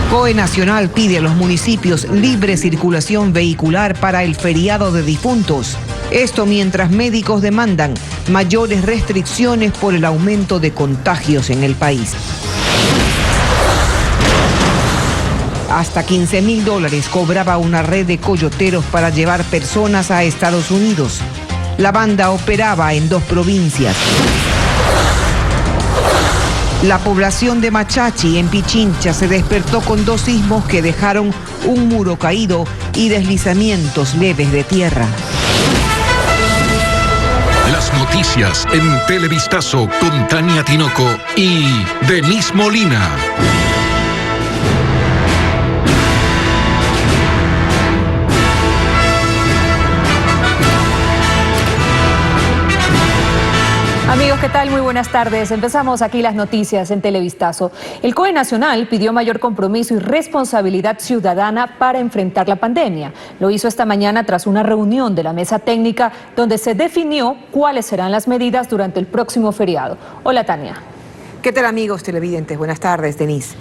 COE Nacional pide a los municipios libre circulación vehicular para el feriado de difuntos. Esto mientras médicos demandan mayores restricciones por el aumento de contagios en el país. Hasta $15.000 cobraba una red de coyoteros para llevar personas a Estados Unidos. La banda operaba en 2 provincias. La población de Machachi, en Pichincha, se despertó con 2 sismos que dejaron un muro caído y deslizamientos leves de tierra. Las noticias en Televistazo con Tania Tinoco y Denise Molina. Amigos, ¿qué tal? Muy buenas tardes. Empezamos aquí las noticias en Televistazo. El COE Nacional pidió mayor compromiso y responsabilidad ciudadana para enfrentar la pandemia. Lo hizo esta mañana tras una reunión de la mesa técnica donde se definió cuáles serán las medidas durante el próximo feriado. Hola, Tania. ¿Qué tal, amigos televidentes? Buenas tardes, Denise.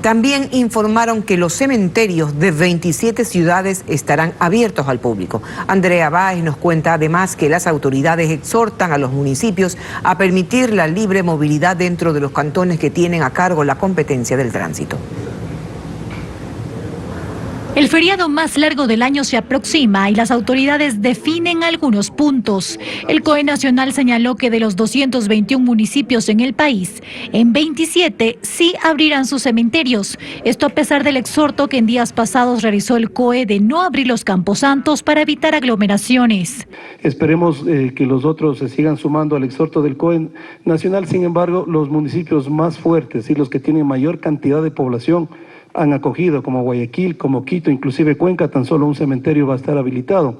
También informaron que los cementerios de 27 ciudades estarán abiertos al público. Andrea Báez nos cuenta además que las autoridades exhortan a los municipios a permitir la libre movilidad dentro de los cantones que tienen a cargo la competencia del tránsito. El feriado más largo del año se aproxima y las autoridades definen algunos puntos. El COE Nacional señaló que de los 221 municipios en el país, en 27 sí abrirán sus cementerios. Esto a pesar del exhorto que en días pasados realizó el COE de no abrir los camposantos para evitar aglomeraciones. Esperemos que los otros se sigan sumando al exhorto del COE Nacional. Sin embargo, los municipios más fuertes y los que tienen mayor cantidad de población han acogido, como Guayaquil, como Quito, inclusive Cuenca, tan solo un cementerio va a estar habilitado.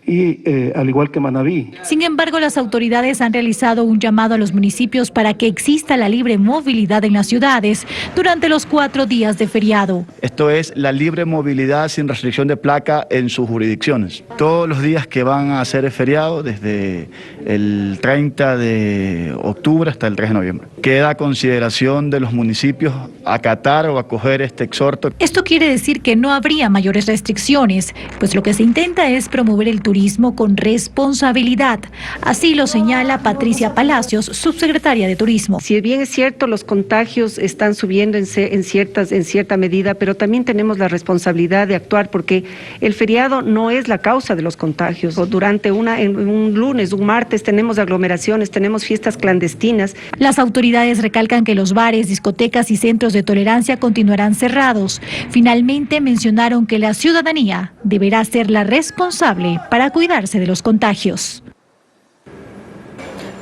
Y al igual que Manabí. Sin embargo, las autoridades han realizado un llamado a los municipios para que exista la libre movilidad en las ciudades durante los 4 días de feriado. Esto es la libre movilidad sin restricción de placa en sus jurisdicciones. Todos los días que van a ser feriado, desde el 30 de octubre hasta el 3 de noviembre. Queda a consideración de los municipios acatar o acoger este exhorto. Esto quiere decir que no habría mayores restricciones, pues lo que se intenta es promover el turismo con responsabilidad. Así lo señala Patricia Palacios, subsecretaria de Turismo. Si bien es cierto, los contagios están subiendo en cierta medida, pero también tenemos la responsabilidad de actuar porque el feriado no es la causa de los contagios. Durante un lunes, un martes tenemos aglomeraciones, tenemos fiestas clandestinas. Las autoridades recalcan que los bares, discotecas y centros de tolerancia continuarán cerrados. Finalmente mencionaron que la ciudadanía deberá ser la responsable para cuidarse de los contagios.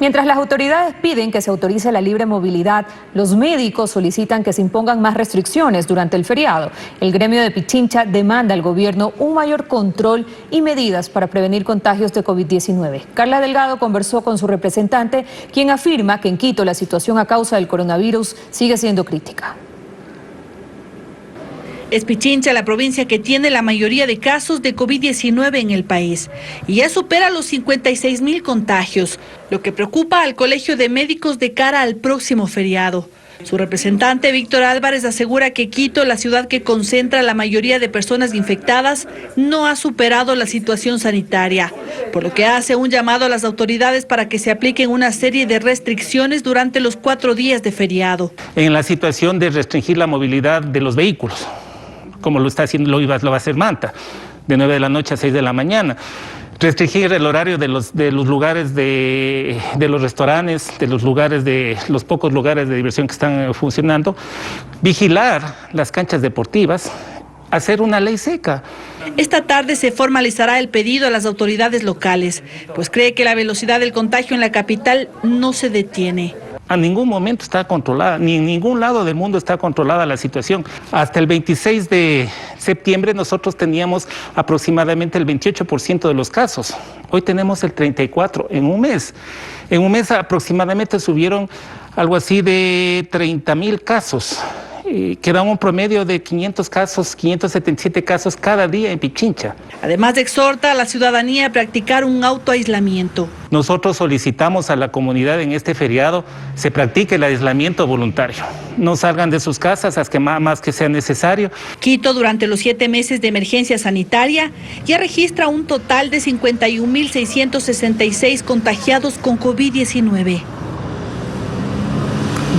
Mientras las autoridades piden que se autorice la libre movilidad, los médicos solicitan que se impongan más restricciones durante el feriado. El gremio de Pichincha demanda al gobierno un mayor control y medidas para prevenir contagios de COVID-19. Carla Delgado conversó con su representante, quien afirma que en Quito la situación a causa del coronavirus sigue siendo crítica. Es Pichincha la provincia que tiene la mayoría de casos de COVID-19 en el país y ya supera los 56,000 contagios, lo que preocupa al Colegio de Médicos de cara al próximo feriado. Su representante, Víctor Álvarez, asegura que Quito, la ciudad que concentra la mayoría de personas infectadas, no ha superado la situación sanitaria, por lo que hace un llamado a las autoridades para que se apliquen una serie de restricciones durante los 4 días de feriado. En la situación de restringir la movilidad de los vehículos, como lo está haciendo, lo va a hacer Manta, de 9 de la noche a 6 de la mañana. Restringir el horario de los lugares de los restaurantes, de los pocos lugares de diversión que están funcionando. Vigilar las canchas deportivas, hacer una ley seca. Esta tarde se formalizará el pedido a las autoridades locales, pues cree que la velocidad del contagio en la capital no se detiene. A ningún momento está controlada, ni en ningún lado del mundo está controlada la situación. Hasta el 26 de septiembre nosotros teníamos aproximadamente el 28% de los casos. Hoy tenemos el 34% en un mes. En un mes aproximadamente subieron algo así de 30,000 casos que da un promedio de 500 casos, 577 casos cada día en Pichincha. Además exhorta a la ciudadanía a practicar un autoaislamiento. Nosotros solicitamos a la comunidad en este feriado se practique el aislamiento voluntario. No salgan de sus casas hasta más que sea necesario. Quito, durante los 7 meses de emergencia sanitaria, ya registra un total de 51.666 contagiados con COVID-19.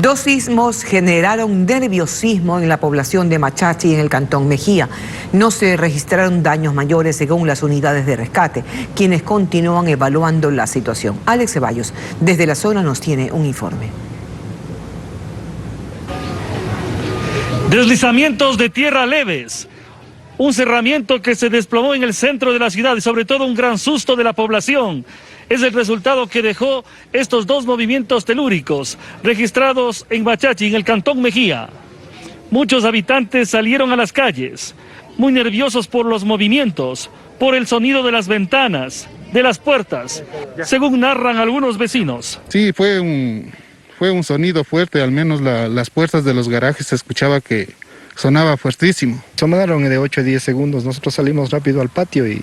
2 sismos generaron nerviosismo en la población de Machachi, en el cantón Mejía. No se registraron daños mayores según las unidades de rescate, quienes continúan evaluando la situación. Alex Ceballos, desde la zona, nos tiene un informe. Deslizamientos de tierra leves, un cerramiento que se desplomó en el centro de la ciudad y sobre todo un gran susto de la población. Es el resultado que dejó estos 2 movimientos telúricos registrados en Machachi, en el cantón Mejía. Muchos habitantes salieron a las calles, muy nerviosos por los movimientos, por el sonido de las ventanas, de las puertas, según narran algunos vecinos. Sí, fue un sonido fuerte, al menos las puertas de los garajes se escuchaba que sonaba fuertísimo. Sonaron de 8 a 10 segundos, nosotros salimos rápido al patio y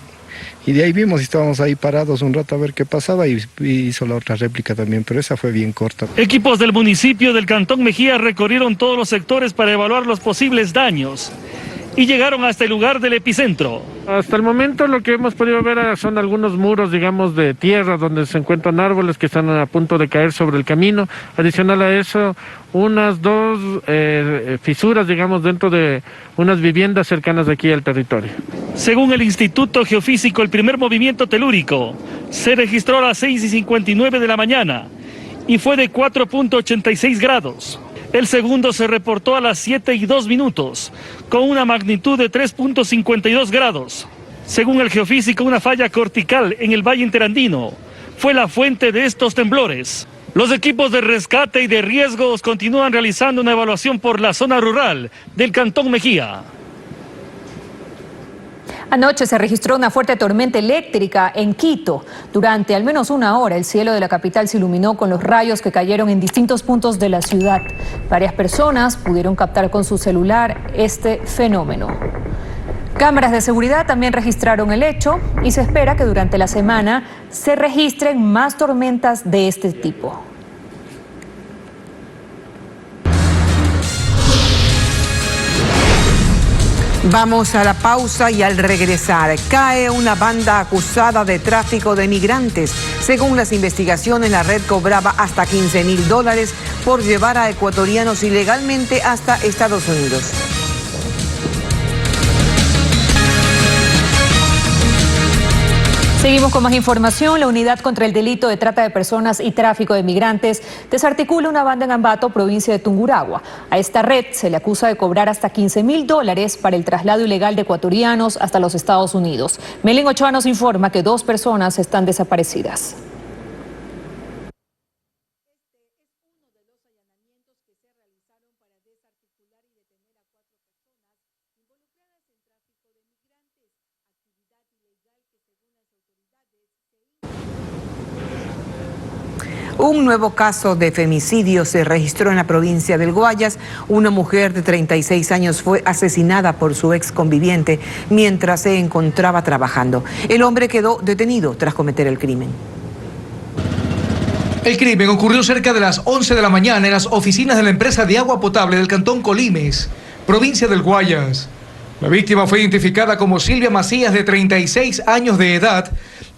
de ahí vimos y estábamos ahí parados un rato a ver qué pasaba y hizo la otra réplica también, pero esa fue bien corta. Equipos del municipio del cantón Mejía recorrieron todos los sectores para evaluar los posibles daños y llegaron hasta el lugar del epicentro. Hasta el momento lo que hemos podido ver son algunos muros, digamos, de tierra donde se encuentran árboles que están a punto de caer sobre el camino. Adicional a eso, unas 2 fisuras, digamos, dentro de unas viviendas cercanas de aquí al territorio. Según el Instituto Geofísico, el primer movimiento telúrico se registró a las 6:59 de la mañana y fue de 4.86 grados. El segundo se reportó a las 7:02 con una magnitud de 3.52 grados. Según el geofísico, una falla cortical en el Valle Interandino fue la fuente de estos temblores. Los equipos de rescate y de riesgos continúan realizando una evaluación por la zona rural del cantón Mejía. Anoche se registró una fuerte tormenta eléctrica en Quito. Durante al menos 1 hora, el cielo de la capital se iluminó con los rayos que cayeron en distintos puntos de la ciudad. Varias personas pudieron captar con su celular este fenómeno. Cámaras de seguridad también registraron el hecho y se espera que durante la semana se registren más tormentas de este tipo. Vamos a la pausa y al regresar cae una banda acusada de tráfico de migrantes. Según las investigaciones, la red cobraba hasta $15.000 por llevar a ecuatorianos ilegalmente hasta Estados Unidos. Seguimos con más información. La Unidad contra el Delito de Trata de Personas y Tráfico de Migrantes desarticula una banda en Ambato, provincia de Tungurahua. A esta red se le acusa de cobrar hasta $15.000 para el traslado ilegal de ecuatorianos hasta los Estados Unidos. Melin Ochoa nos informa que 2 personas están desaparecidas. Un nuevo caso de femicidio se registró en la provincia del Guayas. Una mujer de 36 años fue asesinada por su ex conviviente mientras se encontraba trabajando. El hombre quedó detenido tras cometer el crimen. El crimen ocurrió cerca de las 11 de la mañana en las oficinas de la empresa de agua potable del cantón Colimes, provincia del Guayas. La víctima fue identificada como Silvia Macías, de 36 años de edad,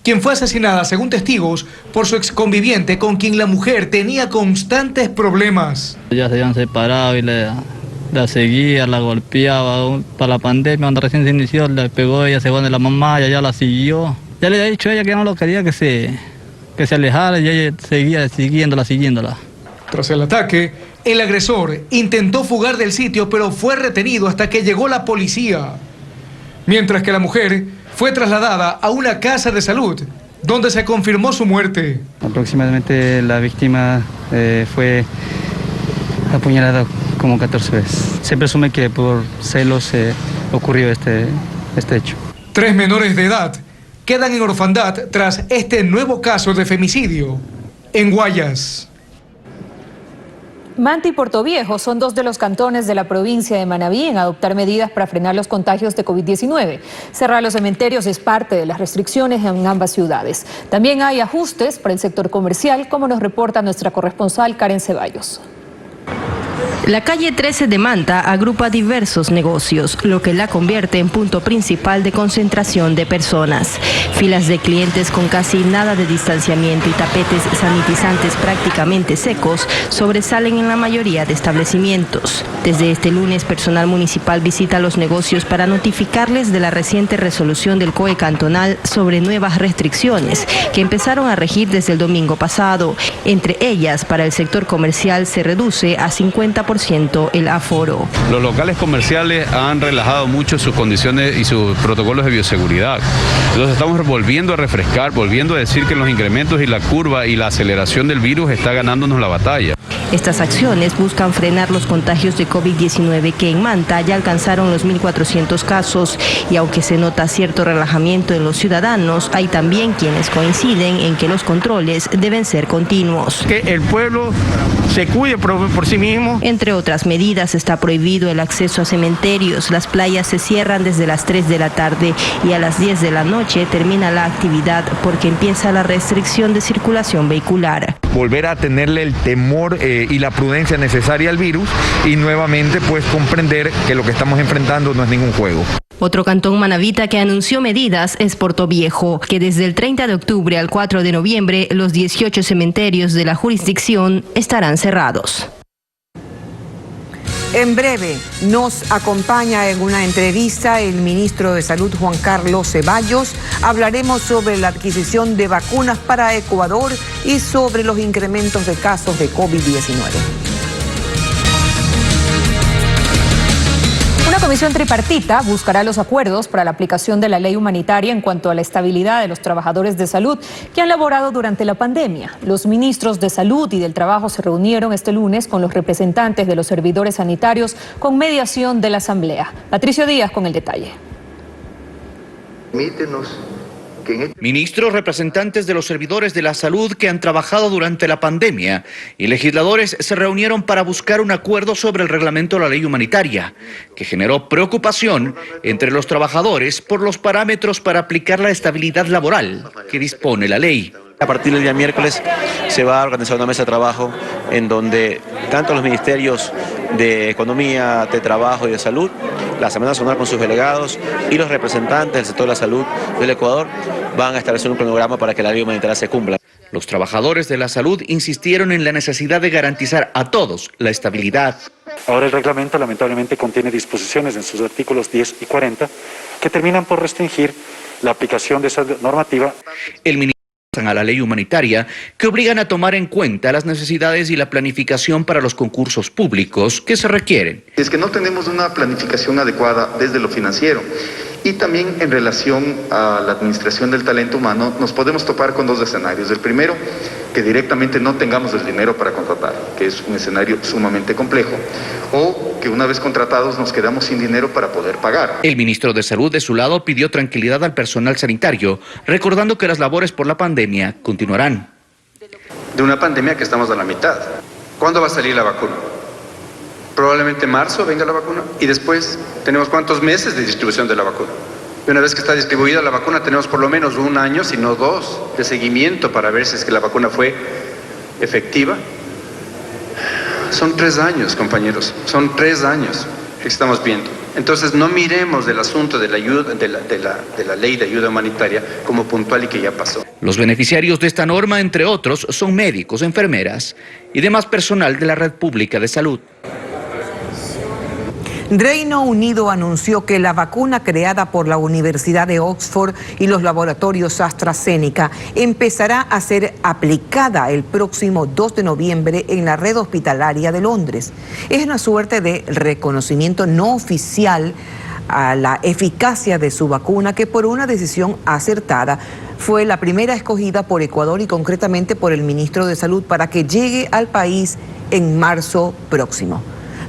quien fue asesinada, según testigos, por su exconviviente, con quien la mujer tenía constantes problemas. Ya se habían separado y la seguía, la golpeaba. Para la pandemia, cuando recién se inició, le pegó, ella se fue de la mamá, y ella la siguió. Ya le había dicho a ella que no lo quería, que se alejara, y ella seguía siguiéndola. Tras el ataque, el agresor intentó fugar del sitio, pero fue retenido hasta que llegó la policía. Mientras que la mujer fue trasladada a una casa de salud, donde se confirmó su muerte. Aproximadamente la víctima fue apuñalada como 14 veces. Se presume que por celos ocurrió este hecho. 3 menores de edad quedan en orfandad tras este nuevo caso de femicidio en Guayas. Manta y Portoviejo son dos de los cantones de la provincia de Manabí en adoptar medidas para frenar los contagios de COVID-19. Cerrar los cementerios es parte de las restricciones en ambas ciudades. También hay ajustes para el sector comercial, como nos reporta nuestra corresponsal Karen Ceballos. La calle 13 de Manta agrupa diversos negocios, lo que la convierte en punto principal de concentración de personas. Filas de clientes con casi nada de distanciamiento y tapetes sanitizantes prácticamente secos sobresalen en la mayoría de establecimientos. Desde este lunes, personal municipal visita los negocios para notificarles de la reciente resolución del COE cantonal sobre nuevas restricciones que empezaron a regir desde el domingo pasado. Entre ellas, para el sector comercial se reduce a 50% el aforo. Los locales comerciales han relajado mucho sus condiciones y sus protocolos de bioseguridad. Entonces estamos volviendo a refrescar, volviendo a decir que los incrementos y la curva y la aceleración del virus está ganándonos la batalla. Estas acciones buscan frenar los contagios de COVID-19 que en Manta ya alcanzaron los 1.400 casos y aunque se nota cierto relajamiento en los ciudadanos, hay también quienes coinciden en que los controles deben ser continuos. Que el pueblo se cuide por sí mismo. Entre otras medidas, está prohibido el acceso a cementerios. Las playas se cierran desde las 3 de la tarde y a las 10 de la noche termina la actividad porque empieza la restricción de circulación vehicular. Volver a tenerle el temor y la prudencia necesaria al virus y nuevamente pues comprender que lo que estamos enfrentando no es ningún juego. Otro cantón manabita que anunció medidas es Portoviejo, que desde el 30 de octubre al 4 de noviembre los 18 cementerios de la jurisdicción estarán cerrados. En breve nos acompaña en una entrevista el ministro de Salud Juan Carlos Ceballos. Hablaremos sobre la adquisición de vacunas para Ecuador y sobre los incrementos de casos de COVID-19. Una comisión tripartita buscará los acuerdos para la aplicación de la ley humanitaria en cuanto a la estabilidad de los trabajadores de salud que han laborado durante la pandemia. Los ministros de Salud y del Trabajo se reunieron este lunes con los representantes de los servidores sanitarios con mediación de la Asamblea. Patricio Díaz con el detalle. Ministros representantes de los servidores de la salud que han trabajado durante la pandemia y legisladores se reunieron para buscar un acuerdo sobre el reglamento de la ley humanitaria, que generó preocupación entre los trabajadores por los parámetros para aplicar la estabilidad laboral que dispone la ley. A partir del día miércoles se va a organizar una mesa de trabajo en donde tanto los ministerios de Economía, de Trabajo y de Salud, la Asamblea Nacional con sus delegados y los representantes del sector de la salud del Ecuador van a establecer un cronograma para que la ley humanitaria se cumpla. Los trabajadores de la salud insistieron en la necesidad de garantizar a todos la estabilidad. Ahora el reglamento lamentablemente contiene disposiciones en sus artículos 10 y 40 que terminan por restringir la aplicación de esa normativa. El ministro a la ley humanitaria que obligan a tomar en cuenta las necesidades y la planificación para los concursos públicos que se requieren. Es que no tenemos una planificación adecuada desde lo financiero y también en relación a la administración del talento humano nos podemos topar con dos escenarios. El primero, que directamente no tengamos el dinero para contratar, que es un escenario sumamente complejo, o que una vez contratados nos quedamos sin dinero para poder pagar. El ministro de Salud de su lado pidió tranquilidad al personal sanitario, recordando que las labores por la pandemia continuarán. De una pandemia que estamos a la mitad. ¿Cuándo va a salir la vacuna? Probablemente en marzo venga la vacuna y después tenemos cuántos meses de distribución de la vacuna. Y una vez que está distribuida la vacuna tenemos por lo menos 1 año, si no 2, de seguimiento para ver si es que la vacuna fue efectiva. Son 3 años, compañeros, son 3 años que estamos viendo. Entonces no miremos el asunto de la ayuda, de la ley de ayuda humanitaria como puntual y que ya pasó. Los beneficiarios de esta norma, entre otros, son médicos, enfermeras y demás personal de la red pública de salud. Reino Unido anunció que la vacuna creada por la Universidad de Oxford y los laboratorios AstraZeneca empezará a ser aplicada el próximo 2 de noviembre en la red hospitalaria de Londres. Es una suerte de reconocimiento no oficial a la eficacia de su vacuna que por una decisión acertada fue la primera escogida por Ecuador y concretamente por el ministro de Salud para que llegue al país en marzo próximo.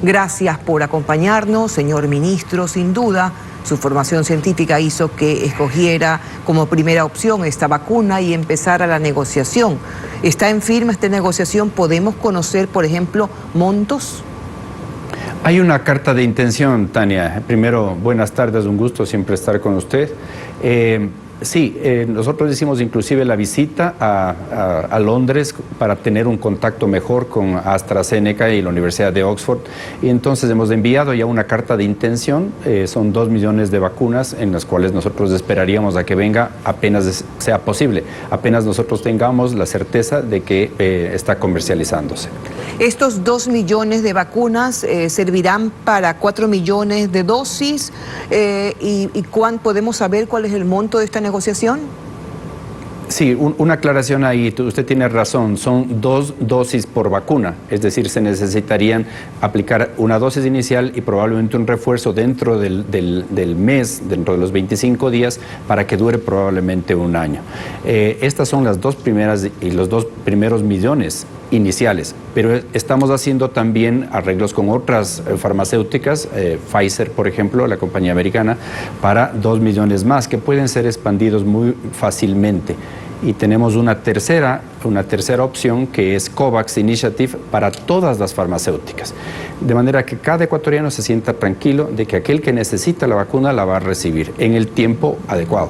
Gracias por acompañarnos, señor ministro. Sin duda, su formación científica hizo que escogiera como primera opción esta vacuna y empezara la negociación. ¿Está en firme esta negociación? ¿Podemos conocer, por ejemplo, montos? Hay una carta de intención, Tania. Primero, buenas tardes, un gusto siempre estar con usted. Sí, nosotros hicimos inclusive la visita a Londres para tener un contacto mejor con AstraZeneca y la Universidad de Oxford, y entonces hemos enviado ya una carta de intención. Son 2 millones de vacunas en las cuales nosotros esperaríamos a que venga apenas sea posible, apenas nosotros tengamos la certeza de que está comercializándose. ¿Estos 2 millones de vacunas servirán para 4 millones de dosis? ¿Y cuándo podemos saber cuál es el monto de esta negociación? Sí, una aclaración ahí, usted tiene razón, son 2 dosis por vacuna, es decir, se necesitarían aplicar una dosis inicial y probablemente un refuerzo dentro del mes, dentro de los 25 días, para que dure probablemente un año. Estas son las 2 primeras y los 2 primeros millones iniciales, pero estamos haciendo también arreglos con otras farmacéuticas, Pfizer, por ejemplo, la compañía americana, para 2 millones más, que pueden ser expandidos muy fácilmente. Y tenemos una tercera opción, que es COVAX Initiative, para todas las farmacéuticas. De manera que cada ecuatoriano se sienta tranquilo de que aquel que necesita la vacuna la va a recibir en el tiempo adecuado.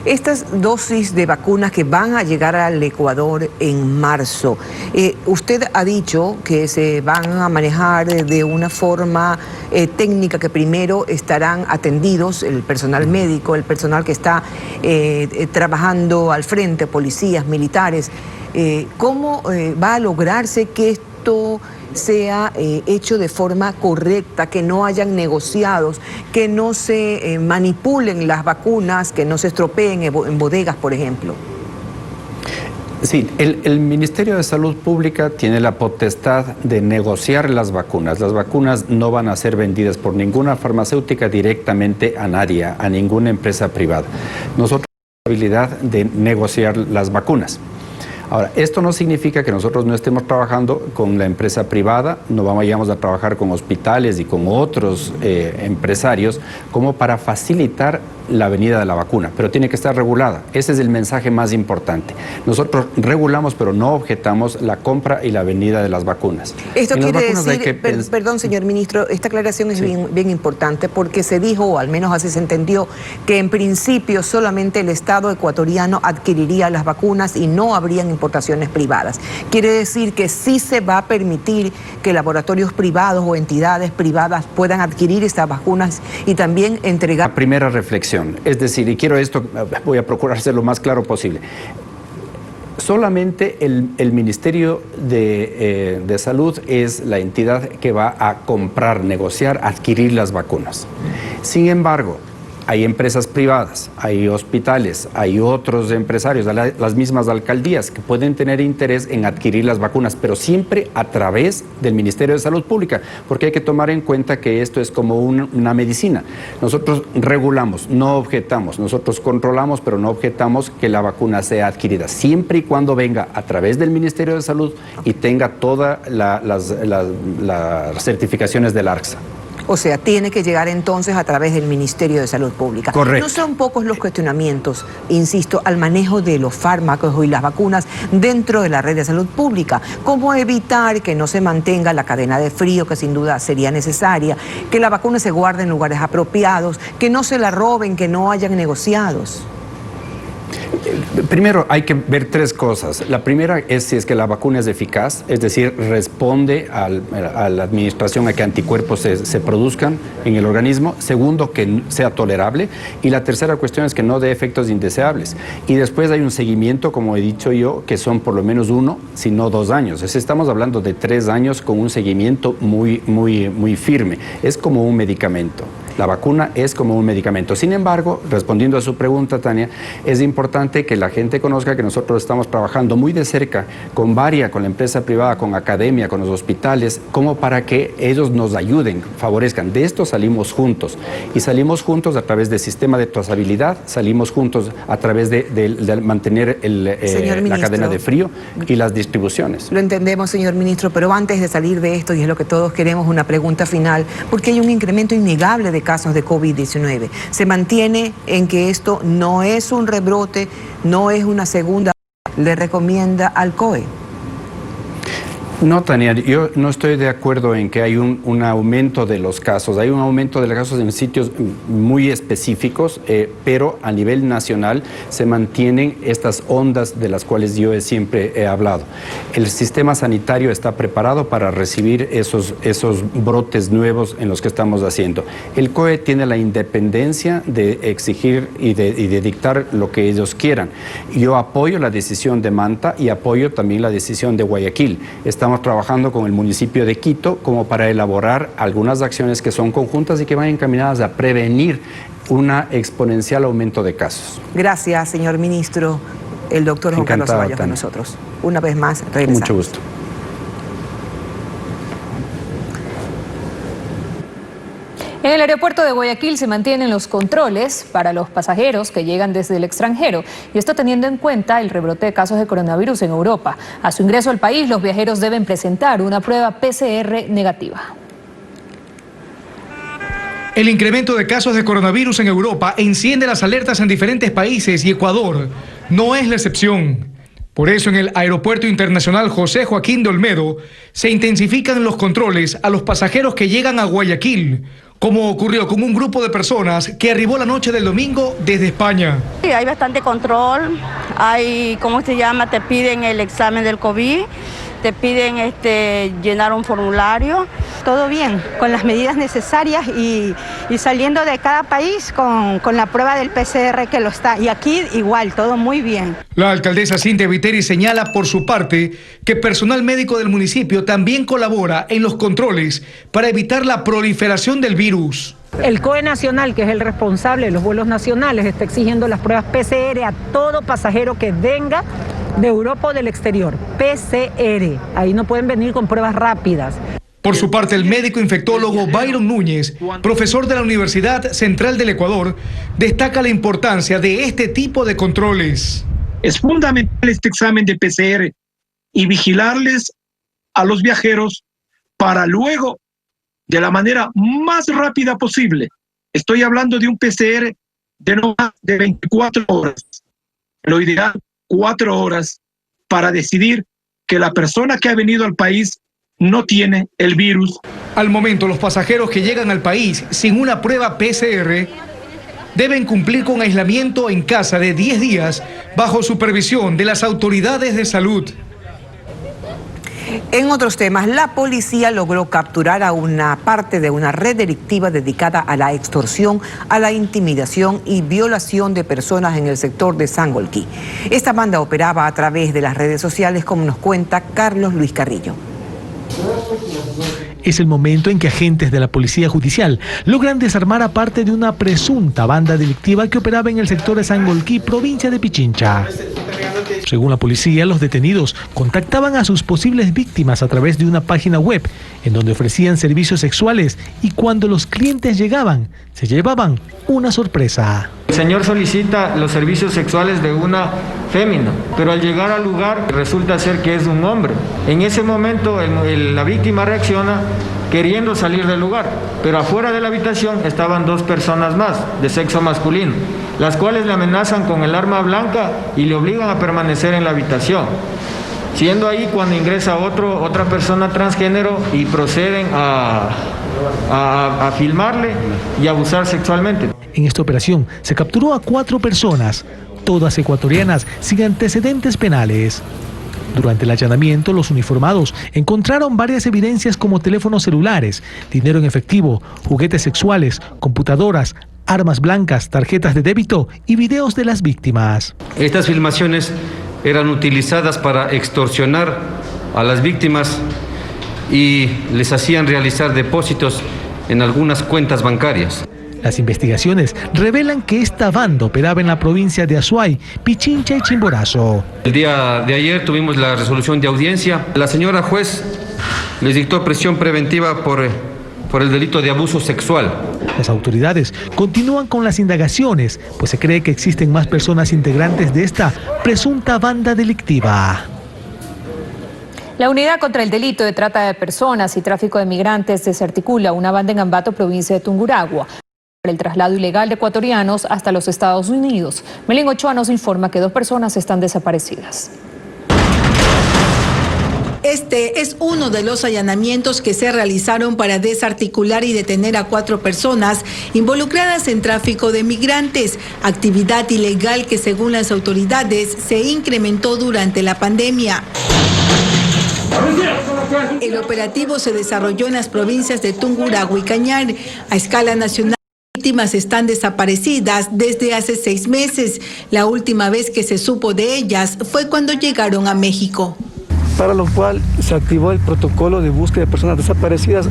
Estas dosis de vacunas que van a llegar al Ecuador en marzo, usted ha dicho que se van a manejar de una forma técnica, que primero estarán atendidos el personal médico, el personal que está trabajando al frente, policías, militares. ¿Cómo va a lograrse que esto sea hecho de forma correcta, que no hayan negociados, que no se manipulen las vacunas, que no se estropeen en bodegas, por ejemplo? Sí, el Ministerio de Salud Pública tiene la potestad de negociar las vacunas. Las vacunas no van a ser vendidas por ninguna farmacéutica directamente a nadie, a ninguna empresa privada. Nosotros tenemos la habilidad de negociar las vacunas. Ahora, esto no significa que nosotros no estemos trabajando con la empresa privada, no vayamos a trabajar con hospitales y con otros empresarios como para facilitar la venida de la vacuna, pero tiene que estar regulada. Ese es el mensaje más importante. Nosotros regulamos, pero no objetamos la compra y la venida de las vacunas. Esto quiere decir, perdón señor ministro, esta aclaración es bien importante, porque se dijo, o al menos así se entendió, que en principio solamente el Estado ecuatoriano adquiriría las vacunas y no habrían importaciones privadas. Quiere decir que sí se va a permitir que laboratorios privados o entidades privadas puedan adquirir estas vacunas y también entregar... La primera reflexión. Es decir, y quiero esto, voy a procurar ser lo más claro posible. Solamente el Ministerio de Salud es la entidad que va a comprar, negociar, adquirir las vacunas. Sin embargo, hay empresas privadas, hay hospitales, hay otros empresarios, las mismas alcaldías que pueden tener interés en adquirir las vacunas, pero siempre a través del Ministerio de Salud Pública, porque hay que tomar en cuenta que esto es como una medicina. Nosotros regulamos, no objetamos, nosotros controlamos, pero no objetamos que la vacuna sea adquirida, siempre y cuando venga a través del Ministerio de Salud y tenga todas las certificaciones del ARCSA. O sea, tiene que llegar entonces a través del Ministerio de Salud Pública. Correcto. No son pocos los cuestionamientos, insisto, al manejo de los fármacos y las vacunas dentro de la red de salud pública. ¿Cómo evitar que no se mantenga la cadena de frío, que sin duda sería necesaria, que la vacuna se guarde en lugares apropiados, que no se la roben, que no hayan negociados? Primero hay que ver 3 cosas. La primera es si es que la vacuna es eficaz, es decir, responde a la administración a que anticuerpos se produzcan en el organismo. Segundo, que sea tolerable. Y la tercera cuestión es que no dé efectos indeseables. Y después hay un seguimiento, como he dicho yo, que son por lo menos 1, si no 2 años. Estamos hablando de 3 años con un seguimiento muy firme. Es como un medicamento. La vacuna es como un medicamento. Sin embargo, respondiendo a su pregunta, Tania, es importante que la gente conozca que nosotros estamos trabajando muy de cerca con la empresa privada, con academia, con los hospitales, como para que ellos nos ayuden, favorezcan. De esto salimos juntos. Y salimos juntos a través del sistema de trazabilidad, salimos juntos a través de mantener la cadena de frío y las distribuciones. Lo entendemos, señor ministro, pero antes de salir de esto, y es lo que todos queremos, una pregunta final, porque hay un incremento innegable de casos de COVID-19. Se mantiene en que esto no es un rebrote, no es una segunda. ¿Le recomienda al COE? No, Tania, yo no estoy de acuerdo en que hay un aumento de los casos. Hay un aumento de los casos en sitios muy específicos, pero a nivel nacional se mantienen estas ondas de las cuales yo siempre he hablado. El sistema sanitario está preparado para recibir esos brotes nuevos en los que estamos haciendo. El COE tiene la independencia de exigir y de dictar lo que ellos quieran. Yo apoyo la decisión de Manta y apoyo también la decisión de Guayaquil. Estamos trabajando con el municipio de Quito como para elaborar algunas acciones que son conjuntas y que van encaminadas a prevenir un exponencial aumento de casos. Gracias, señor ministro. El doctor Juan Carlos Ceballos con nosotros. Una vez más, regresamos. Mucho gusto. En el aeropuerto de Guayaquil se mantienen los controles para los pasajeros que llegan desde el extranjero, y esto teniendo en cuenta el rebrote de casos de coronavirus en Europa. A su ingreso al país, los viajeros deben presentar una prueba PCR negativa. El incremento de casos de coronavirus en Europa enciende las alertas en diferentes países y Ecuador no es la excepción. Por eso en el Aeropuerto Internacional José Joaquín de Olmedo se intensifican los controles a los pasajeros que llegan a Guayaquil, como ocurrió con un grupo de personas que arribó la noche del domingo desde España. Sí, hay bastante control, hay, ¿cómo se llama? Te piden el examen del COVID, te piden llenar un formulario. Todo bien, con las medidas necesarias y saliendo de cada país con la prueba del PCR que lo está. Y aquí igual, todo muy bien. La alcaldesa Cintia Viteri señala por su parte que personal médico del municipio también colabora en los controles para evitar la proliferación del virus. El COE nacional, que es el responsable de los vuelos nacionales, está exigiendo las pruebas PCR a todo pasajero que venga de Europa o del exterior. PCR, ahí no pueden venir con pruebas rápidas. Por su parte, el médico infectólogo Byron Núñez, profesor de la Universidad Central del Ecuador, destaca la importancia de este tipo de controles. Es fundamental este examen de PCR y vigilarles a los viajeros para luego, de la manera más rápida posible, estoy hablando de un PCR de no más de 24 horas, lo ideal 4 horas, para decidir que la persona que ha venido al país no tiene el virus. Al momento, los pasajeros que llegan al país sin una prueba PCR deben cumplir con aislamiento en casa de 10 días bajo supervisión de las autoridades de salud. En otros temas, la policía logró capturar a una parte de una red delictiva dedicada a la extorsión, a la intimidación y violación de personas en el sector de Sangolquí. Esta banda operaba a través de las redes sociales, como nos cuenta Carlos Luis Carrillo. Es el momento en que agentes de la Policía Judicial logran desarmar a parte de una presunta banda delictiva que operaba en el sector de Sangolquí, provincia de Pichincha. Según la policía, los detenidos contactaban a sus posibles víctimas a través de una página web en donde ofrecían servicios sexuales, y cuando los clientes llegaban, se llevaban una sorpresa. El señor solicita los servicios sexuales de una fémina, pero al llegar al lugar resulta ser que es un hombre. En ese momento la víctima reacciona queriendo salir del lugar, pero afuera de la habitación estaban 2 personas más de sexo masculino, las cuales le amenazan con el arma blanca y le obligan a permanecer en la habitación. Siendo ahí cuando ingresa otra persona transgénero y proceden a filmarle y abusar sexualmente. En esta operación se capturó a 4 personas, todas ecuatorianas sin antecedentes penales. Durante el allanamiento, los uniformados encontraron varias evidencias como teléfonos celulares, dinero en efectivo, juguetes sexuales, computadoras, armas blancas, tarjetas de débito y videos de las víctimas. Estas filmaciones eran utilizadas para extorsionar a las víctimas y les hacían realizar depósitos en algunas cuentas bancarias. Las investigaciones revelan que esta banda operaba en la provincia de Azuay, Pichincha y Chimborazo. El día de ayer tuvimos la resolución de audiencia. La señora juez les dictó prisión preventiva por el delito de abuso sexual. Las autoridades continúan con las indagaciones, pues se cree que existen más personas integrantes de esta presunta banda delictiva. La Unidad contra el Delito de Trata de Personas y Tráfico de Migrantes desarticula una banda en Ambato, provincia de Tungurahua. el traslado ilegal de ecuatorianos hasta los Estados Unidos. Melín Ochoa nos informa que 2 personas están desaparecidas. Este es uno de los allanamientos que se realizaron para desarticular y detener a 4 personas involucradas en tráfico de migrantes, actividad ilegal que según las autoridades se incrementó durante la pandemia. El operativo se desarrolló en las provincias de Tungurahua y Cañar. A escala nacional, las víctimas están desaparecidas desde hace 6 meses. La última vez que se supo de ellas fue cuando llegaron a México. Para lo cual se activó el protocolo de búsqueda de personas desaparecidas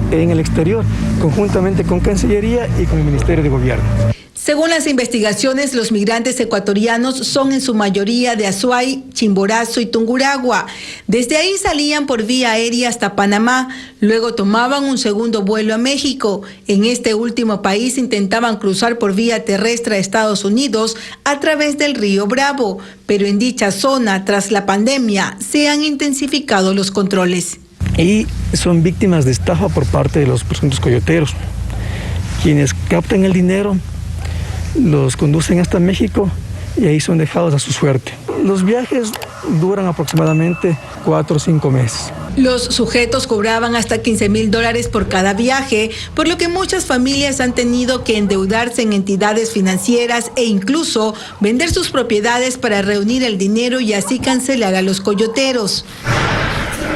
en el exterior, conjuntamente con Cancillería y con el Ministerio de Gobierno. Según las investigaciones, los migrantes ecuatorianos son en su mayoría de Azuay, Chimborazo y Tungurahua. Desde ahí salían por vía aérea hasta Panamá, luego tomaban un segundo vuelo a México. En este último país intentaban cruzar por vía terrestre a Estados Unidos a través del río Bravo, pero en dicha zona, tras la pandemia, se han intensificado los controles. Y son víctimas de estafa por parte de los presuntos coyoteros, quienes captan el dinero, los conducen hasta México y ahí son dejados a su suerte. Los viajes duran aproximadamente 4 o 5 meses. Los sujetos cobraban hasta $15,000 por cada viaje, por lo que muchas familias han tenido que endeudarse en entidades financieras e incluso vender sus propiedades para reunir el dinero y así cancelar a los coyoteros.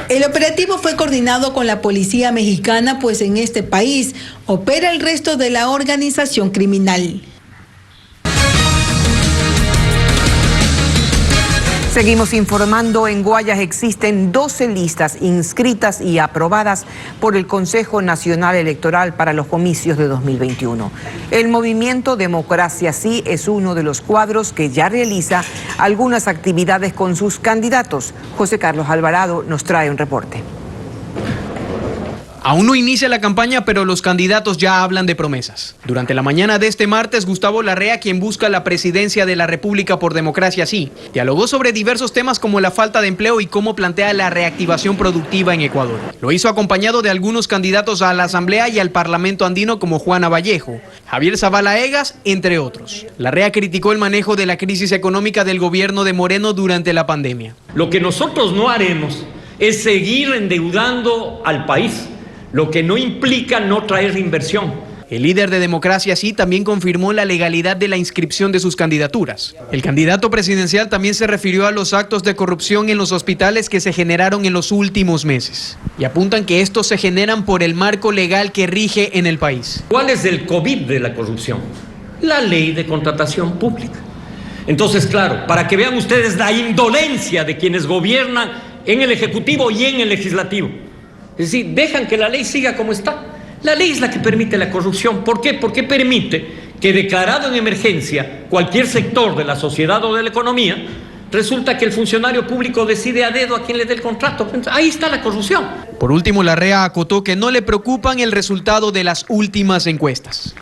El operativo fue coordinado con la policía mexicana, pues en este país opera el resto de la organización criminal. Seguimos informando. En Guayas existen 12 listas inscritas y aprobadas por el Consejo Nacional Electoral para los comicios de 2021. El movimiento Democracia Sí es uno de los cuadros que ya realiza algunas actividades con sus candidatos. José Carlos Alvarado nos trae un reporte. Aún no inicia la campaña, pero los candidatos ya hablan de promesas. Durante la mañana de este martes, Gustavo Larrea, quien busca la presidencia de la República por Democracia Sí, dialogó sobre diversos temas como la falta de empleo y cómo plantea la reactivación productiva en Ecuador. Lo hizo acompañado de algunos candidatos a la Asamblea y al Parlamento andino como Juana Vallejo, Javier Zavala Egas, entre otros. Larrea criticó el manejo de la crisis económica del gobierno de Moreno durante la pandemia. Lo que nosotros no haremos es seguir endeudando al país, lo que no implica no traer inversión. El líder de Democracia Sí también confirmó la legalidad de la inscripción de sus candidaturas. El candidato presidencial también se refirió a los actos de corrupción en los hospitales que se generaron en los últimos meses y apuntan que estos se generan por el marco legal que rige en el país. ¿Cuál es el COVID de la corrupción? La ley de contratación pública. Entonces, claro, para que vean ustedes la indolencia de quienes gobiernan en el Ejecutivo y en el Legislativo. Es decir, dejan que la ley siga como está. La ley es la que permite la corrupción. ¿Por qué? Porque permite que, declarado en emergencia cualquier sector de la sociedad o de la economía, resulta que el funcionario público decide a dedo a quién le dé el contrato. Ahí está la corrupción. Por último, Larrea acotó que no le preocupan el resultado de las últimas encuestas.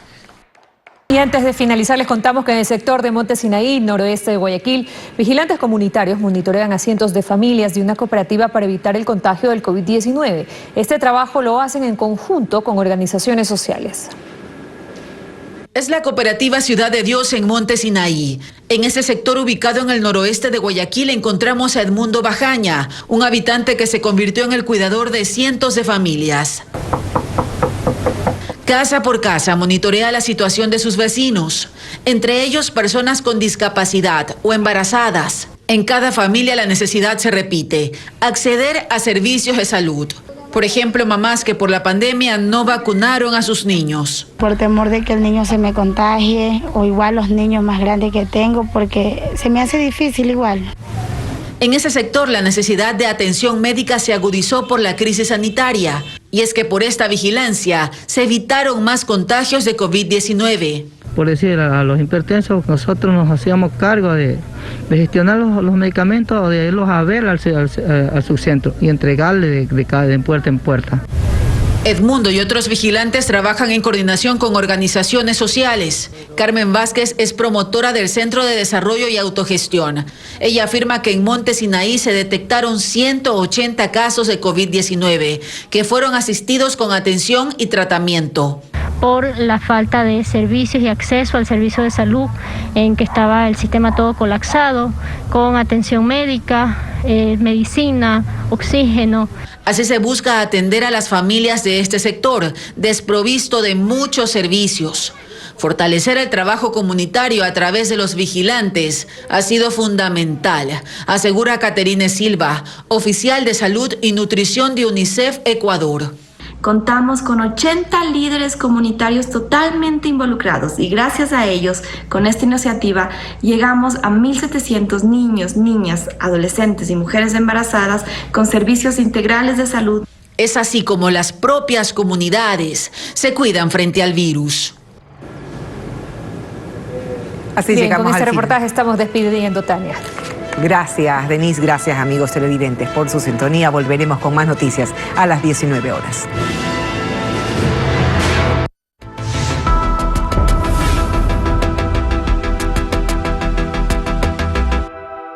Y antes de finalizar, les contamos que en el sector de Monte Sinaí, noroeste de Guayaquil, vigilantes comunitarios monitorean a cientos de familias de una cooperativa para evitar el contagio del COVID-19. Este trabajo lo hacen en conjunto con organizaciones sociales. Es la cooperativa Ciudad de Dios en Monte Sinaí. En este sector ubicado en el noroeste de Guayaquil encontramos a Edmundo Bajaña, un habitante que se convirtió en el cuidador de cientos de familias. Casa por casa monitorea la situación de sus vecinos, entre ellos personas con discapacidad o embarazadas. En cada familia la necesidad se repite, acceder a servicios de salud. Por ejemplo, mamás que por la pandemia no vacunaron a sus niños. Por temor de que el niño se me contagie o igual los niños más grandes que tengo, porque se me hace difícil igual. En ese sector la necesidad de atención médica se agudizó por la crisis sanitaria. Y es que por esta vigilancia se evitaron más contagios de COVID-19. Por decir, a los hipertensos nosotros nos hacíamos cargo de gestionar los medicamentos o de irlos a ver al subcentro y entregarle de puerta en puerta. Edmundo y otros vigilantes trabajan en coordinación con organizaciones sociales. Carmen Vázquez es promotora del Centro de Desarrollo y Autogestión. Ella afirma que en Monte Sinaí se detectaron 180 casos de COVID-19 que fueron asistidos con atención y tratamiento. por la falta de servicios y acceso al servicio de salud, en que estaba el sistema todo colapsado, con atención médica, medicina, oxígeno. Así se busca atender a las familias de este sector, desprovisto de muchos servicios. Fortalecer el trabajo comunitario a través de los vigilantes ha sido fundamental, asegura Caterine Silva, oficial de salud y nutrición de UNICEF Ecuador. Contamos con 80 líderes comunitarios totalmente involucrados y gracias a ellos, con esta iniciativa, llegamos a 1.700 niños, niñas, adolescentes y mujeres embarazadas con servicios integrales de salud. Es así como las propias comunidades se cuidan frente al virus. Así Bien, llegamos con este al reportaje final. estamos despidiendo, Tania. Gracias, Denise. Gracias, amigos televidentes, por su sintonía. Volveremos con más noticias a las 19 horas.